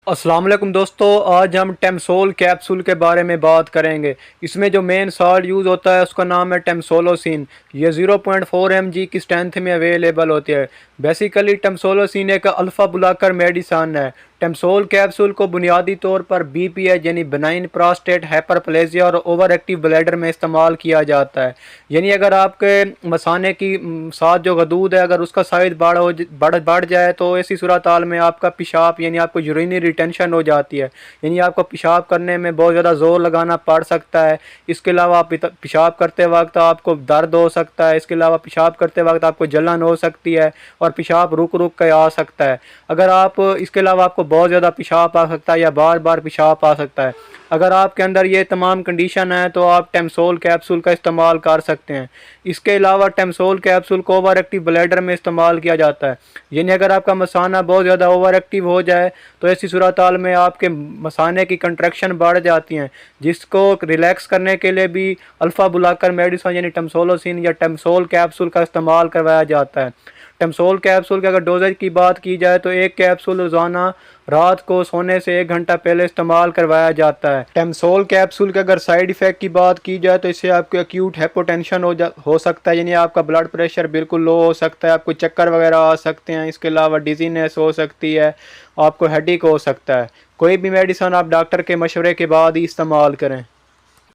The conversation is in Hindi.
अस्सलाम वालेकुम दोस्तों, आज हम टेमसोल कैप्सूल के बारे में बात करेंगे। इसमें जो मेन सॉल्ट यूज़ होता है उसका नाम है टेमसोलोसिन। ये 0.4 mg की स्ट्रेंथ में अवेलेबल होती है। बेसिकली टेमसोलोसिन एक अल्फ़ा बुलाकर मेडिसन है। टेमसोल कैप्सूल को बुनियादी तौर पर बीपीएच यानी बेनाइन प्रोस्टेट हाइपरप्लेजिया और ओवर एक्टिव ब्लैडर में इस्तेमाल किया जाता है। यानी अगर आपके मसाने की साथ जो गदूद है अगर उसका साइज बढ़ जाए तो ऐसी सूरत हाल में आपका पेशाब यानी आपको यूरिनरी रिटेंशन हो जाती है। यानी आपको पेशाब करने में बहुत ज़्यादा ज़ोर लगाना पड़ सकता है। इसके अलावा आप पेशाब करते वक्त आपको दर्द हो सकता है। इसके अलावा पेशाब करते वक्त आपको जलन हो सकती है और पेशाब रुक रुक कर आ सकता है। अगर आप इसके अलावा आपको बहुत ज़्यादा पेशाब आ सकता है या बार बार पेशाब आ सकता है। अगर आपके अंदर ये तमाम कंडीशन है तो आप टेमसोल कैप्सूल का इस्तेमाल कर सकते हैं। इसके अलावा टेमसोल कैप्सूल को ओवर एक्टिव ब्लैडर में इस्तेमाल किया जाता है। यानी अगर आपका मसाना बहुत ज़्यादा ओवर एक्टिव हो जाए तो ऐसी सूरत हाल में आपके मसाने की कंट्रैक्शन बढ़ जाती हैं, जिसको रिलैक्स करने के लिए भी अल्फ़ा बुलाकर मेडिसिन यानी टेमसोलोसिन या टेमसोल कैप्सूल का इस्तेमाल करवाया जाता है। टेमसोल कैप्सूल के अगर डोजेज की बात की जाए तो एक कैप्सूल रोज़ाना रात को सोने से 1 घंटा पहले इस्तेमाल करवाया जाता है। टेमसोल कैप्सूल के अगर साइड इफ़ेक्ट की बात की जाए तो इससे आपको एक्यूट हाइपोटेंशन हो सकता है, यानी आपका ब्लड प्रेशर बिल्कुल लो हो सकता है, आपको चक्कर वगैरह आ सकते हैं। इसके अलावा डिजीनेस हो सकती है, आपको हेडेक हो सकता है। कोई भी मेडिसिन आप डॉक्टर के मशवरे के बाद ही इस्तेमाल करें।